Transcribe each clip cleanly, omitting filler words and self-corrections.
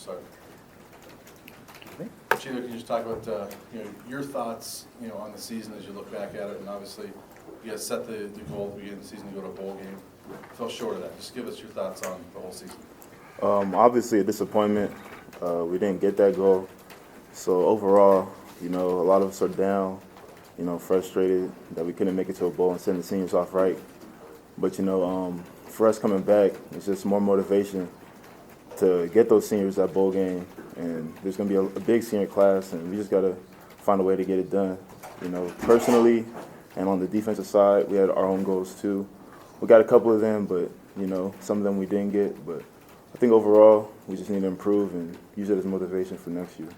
start. Chido, can you just talk about your thoughts on the season as you look back at it? And obviously, you guys set the goal at the beginning of the season to go to a bowl game. Fell short of that. Just give us your thoughts on the whole season. Obviously, a disappointment. We didn't get that goal. So overall, a lot of us are down. Frustrated that we couldn't make it to a bowl and send the seniors off right. But for us coming back, it's just more motivation to get those seniors that bowl game. And there's going to be a big senior class, and we just got to find a way to get it done. Personally and on the defensive side, we had our own goals too. We got a couple of them, but, some of them we didn't get. But I think overall, we just need to improve and use it as motivation for next year.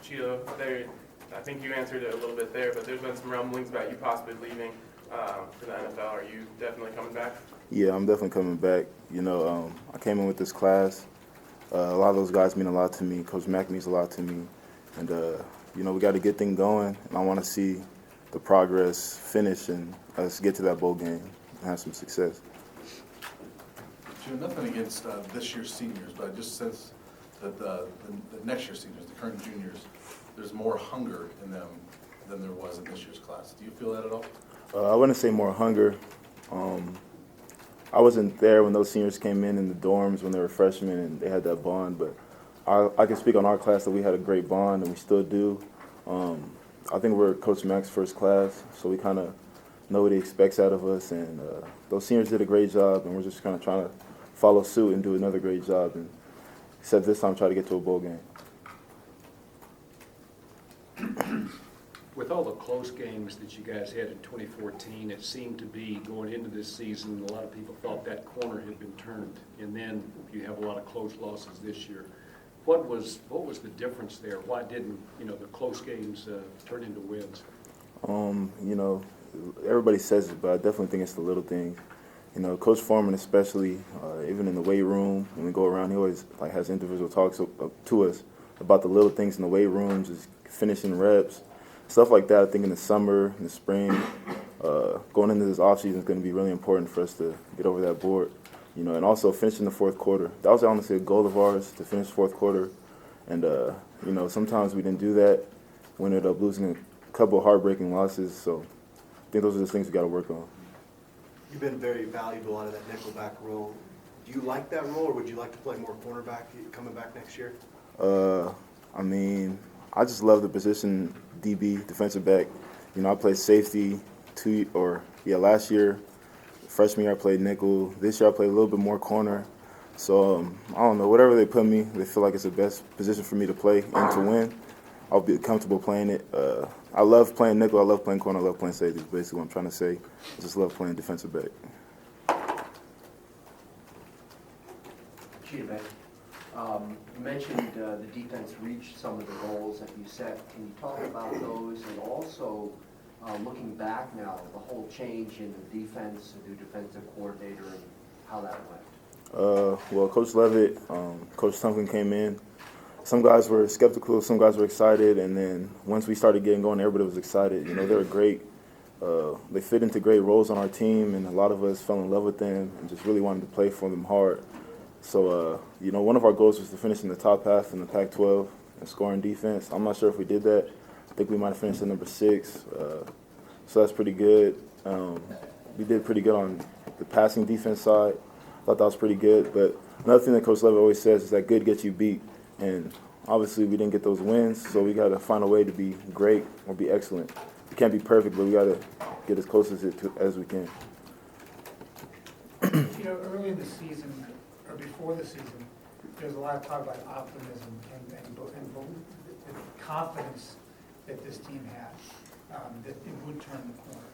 Chido, I think you answered it a little bit there, but there's been some rumblings about you possibly leaving for the NFL. Are you definitely coming back? Yeah, I'm definitely coming back. I came in with this class. A lot of those guys mean a lot to me. Coach Mack means a lot to me. And, we got to get things going. And I want to see the progress finish and us get to that bowl game and have some success. Nothing against this year's seniors, but I just sense that the next year's seniors, the current juniors, there's more hunger in them than there was in this year's class. Do you feel that at all? I wouldn't say more hunger. I wasn't there when those seniors came in the dorms when they were freshmen and they had that bond, but I can speak on our class that we had a great bond and we still do. I think we're Coach Mack's first class, so we kind of know what he expects out of us, and those seniors did a great job, and we're just kind of trying to follow suit and do another great job, and except this time try to get to a bowl game. With all the close games that you guys had in 2014, it seemed to be going into this season, a lot of people thought that corner had been turned, and then you have a lot of close losses this year. What was the difference there? Why didn't the close games turn into wins? Everybody says it, but I definitely think it's the little things. Coach Foreman especially, even in the weight room, when we go around, he always has individual talks to us about the little things in the weight rooms, is finishing reps, stuff like that. I think in the summer, in the spring, going into this offseason is going to be really important for us to get over that board. And also finishing the fourth quarter. That was honestly a goal of ours, to finish fourth quarter. And, sometimes we didn't do that. We ended up losing a couple of heartbreaking losses. So I think those are the things we got to work on. You've been very valuable out of that nickelback role. Do you like that role, or would you like to play more cornerback coming back next year? I just love the position, DB, defensive back. I played safety last year. Freshman year I played nickel. This year I played a little bit more corner. So I don't know, whatever they put me, they feel like it's the best position for me to play and to win. I'll be comfortable playing it. I love playing nickel, I love playing corner, I love playing safety. Basically what I'm trying to say. I just love playing defensive back. Chidobe, you mentioned the defense reached some of the goals that you set. Can you talk about those, and also looking back now, the whole change in the defense, the new defensive coordinator, and how that went? Well, Coach Levitt, Coach Tunkin came in. Some guys were skeptical, some guys were excited, and then once we started getting going, everybody was excited. They were great. They fit into great roles on our team, and a lot of us fell in love with them and just really wanted to play for them hard. So, one of our goals was to finish in the top half in the Pac-12 and scoring defense. I'm not sure if we did that. I think we might have finished at number 6. So that's pretty good. We did pretty good on the passing defense side. I thought that was pretty good. But another thing that Coach Levitt always says is that good gets you beat. And obviously we didn't get those wins, so we got to find a way to be great or be excellent. We can't be perfect, but we got to get as close as we can. Early in the season, or before the season, there's a lot of talk about optimism and the confidence that this team had, that it would turn the corner.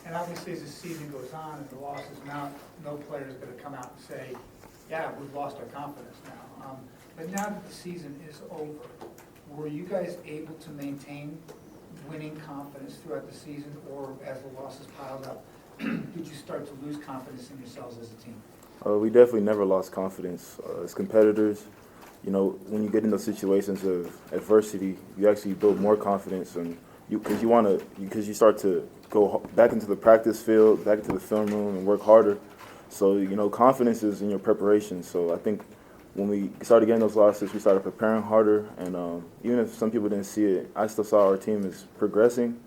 And obviously as the season goes on and the losses mount, no player is going to come out and say, yeah, we've lost our confidence now. But now that the season is over, were you guys able to maintain winning confidence throughout the season, or as the losses piled up, did you start to lose confidence in yourselves as a team? We definitely never lost confidence. As competitors, when you get in those situations of adversity, you actually build more confidence, and because you start to go back into the practice field, back into the film room, and work harder. So confidence is in your preparation. So I think when we started getting those losses, we started preparing harder, and even if some people didn't see it, I still saw our team is progressing.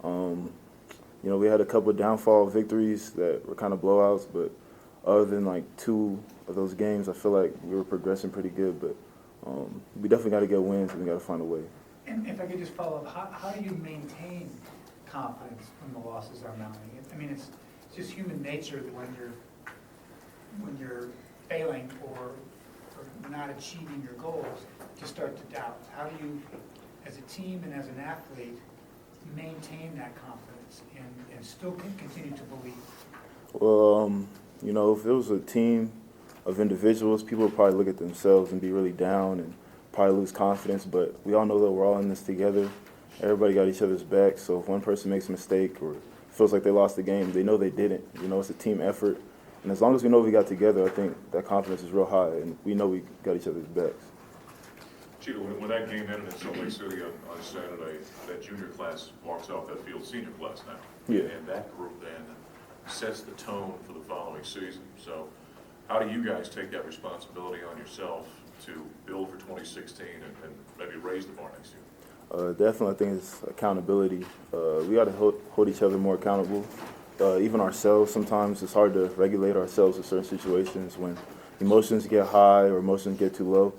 We had a couple of downfall victories that were kind of blowouts, but other than like 2 of those games, I feel like we were progressing pretty good. But we definitely got to get wins, and we got to find a way. And if I could just follow up, how do you maintain confidence when the losses are mounting? I mean, it's just human nature that when you're failing or not achieving your goals, to start to doubt. How do you, as a team and as an athlete, maintain that confidence and still continue to believe? Well, if it was a team of individuals, people would probably look at themselves and be really down and probably lose confidence. But we all know that we're all in this together. Everybody got each other's back. So if one person makes a mistake or feels like they lost the game, they know they didn't. It's a team effort. And as long as we know we got together, I think that confidence is real high, and we know we got each other's backs. Chido, when that game ended in Salt Lake City on Saturday, that junior class walks off that field, senior class now. Yeah. And that group then sets the tone for the following season. So how do you guys take that responsibility on yourself to build for 2016 and maybe raise the bar next year? Definitely, I think it's accountability. We got to hold each other more accountable. Even ourselves, sometimes it's hard to regulate ourselves in certain situations when emotions get high or emotions get too low.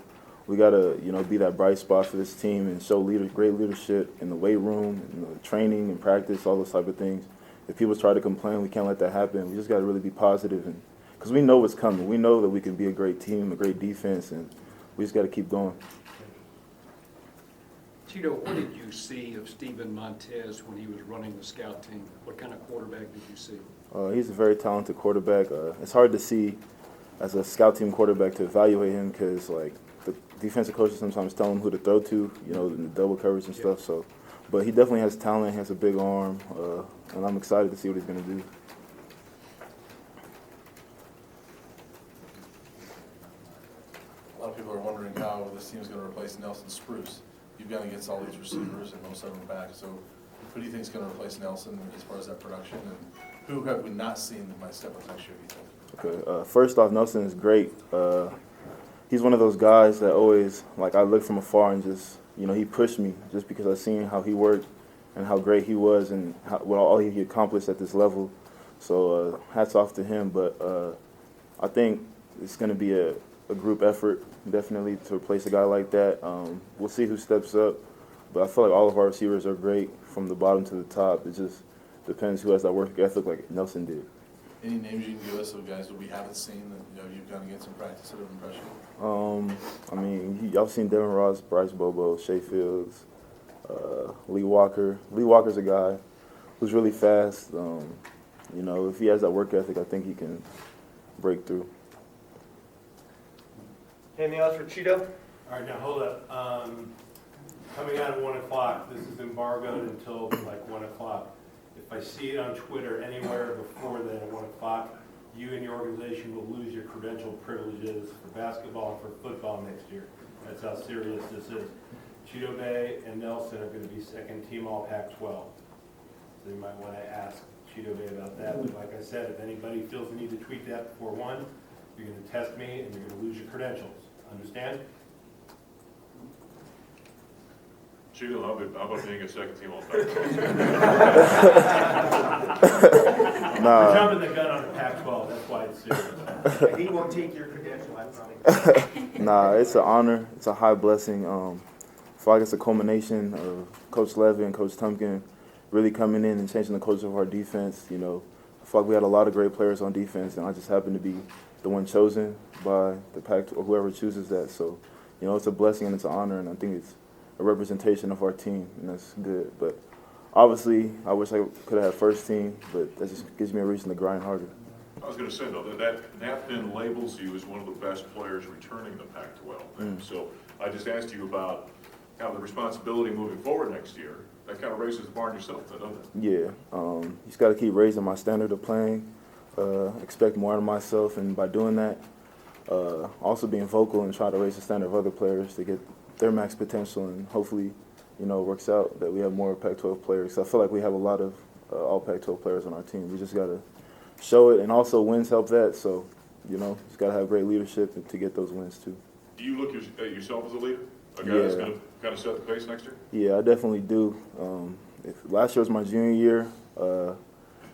We got to, be that bright spot for this team and show great leadership in the weight room, in the training and practice, all those type of things. If people try to complain, we can't let that happen. We just got to really be positive, and because we know what's coming. We know that we can be a great team, a great defense, and we just got to keep going. Chido, what did you see of Steven Montez when he was running the scout team? What kind of quarterback did you see? He's a very talented quarterback. It's hard to see as a scout team quarterback to evaluate him because, the defensive coaches sometimes tell him who to throw to, in the double coverage and stuff. So, but he definitely has talent. He has a big arm, and I'm excited to see what he's going to do. A lot of people are wondering how this team is going to replace Nelson Spruce. You've gone against all these receivers and most of them back. So who do you think is going to replace Nelson as far as that production? And who have we not seen that might step up next year, do you think? Okay, first off, Nelson is great. He's one of those guys that always, I look from afar and just, he pushed me just because I seen how he worked and how great he was and all he accomplished at this level. So hats off to him. But I think it's going to be a group effort, definitely, to replace a guy like that. We'll see who steps up. But I feel like all of our receivers are great from the bottom to the top. It just depends who has that work ethic like Nelson did. Any names you can give us of guys that we haven't seen that you've gone against in practice that have impressed you? Y'all seen Devin Ross, Bryce Bobo, Shea Fields, Lee Walker. Lee Walker's a guy who's really fast. If he has that work ethic, I think he can break through. Anything else for Chido? All right, now hold up. Coming out at 1 o'clock, this is embargoed until 1 o'clock. If I see it on Twitter anywhere before then at 1 o'clock, you and your organization will lose your credential privileges for basketball and for football next year. That's how serious this is. Chidobe and Nelson are going to be second team all Pac-12. So you might want to ask Chidobe about that. But like I said, if anybody feels the need to tweet that before 1, you're going to test me and you're going to lose your credentials. Understand? Chido, how about being a second team all-Pac-12? We're jumping the gun on the Pac-12. That's why it's serious. He won't take your credential, I promise. It's an honor. It's a high blessing. I feel like it's a culmination of Coach Levy and Coach Tumpkin really coming in and changing the culture of our defense. I feel like we had a lot of great players on defense, and I just happened to be the one chosen by the Pac-12 or whoever chooses that. So, it's a blessing and it's an honor, and I think it's a representation of our team, and that's good. But obviously, I wish I could have had first team, but that just gives me a reason to grind harder. I was going to say, though, that then labels you as one of the best players returning the Pac-12. So I just asked you about how the responsibility moving forward next year, that kind of raises the bar on yourself, doesn't it? Yeah, you just got to keep raising my standard of playing, expect more out of myself, and by doing that, also being vocal and try to raise the standard of other players to get their max potential, and hopefully, it works out that we have more Pac-12 players. I feel like we have a lot of all Pac-12 players on our team. We just got to show it, and also wins help that. So, just got to have great leadership to get those wins too. Do you look at yourself as a leader? A guy that's Yeah. going to kind of set the pace next year? Yeah, I definitely do. Last year was my junior year.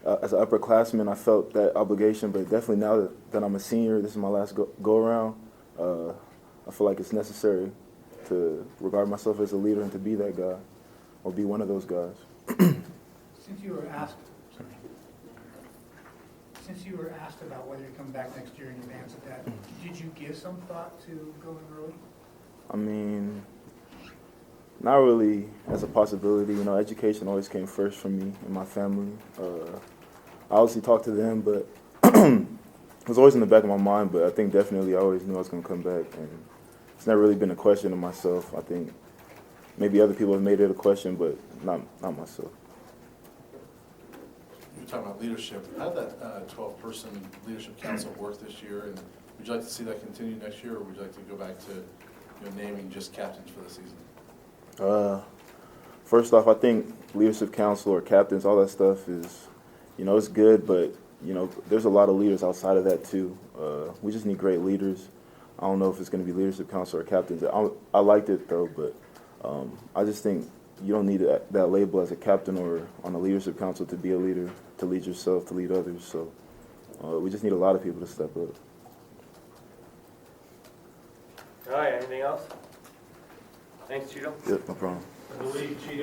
As an upperclassman, I felt that obligation, but definitely now that I'm a senior, this is my last go-around, I feel like it's necessary to regard myself as a leader and to be that guy, or be one of those guys. Since you were asked, about whether you're coming back next year in advance of that, did you give some thought to going early? I mean, not really as a possibility. You know, education always came first for me and my family. I obviously talked to them, but it was always in the back of my mind. But I think definitely I always knew I was going to come back, and it's never really been a question of myself. I think maybe other people have made it a question, but not myself. You're talking about leadership. How did that 12-person leadership council work this year? And would you like to see that continue next year, or would you like to go back to naming just captains for the season? First off, I think leadership council or captains, all that stuff is, it's good, but, there's a lot of leaders outside of that too. We just need great leaders. I don't know if it's going to be leadership council or captains. I liked it though, but I just think you don't need that label as a captain or on a leadership council to be a leader, to lead yourself, to lead others. So we just need a lot of people to step up. All right, anything else? Thanks, Chido. Yep, no problem. I believe Chido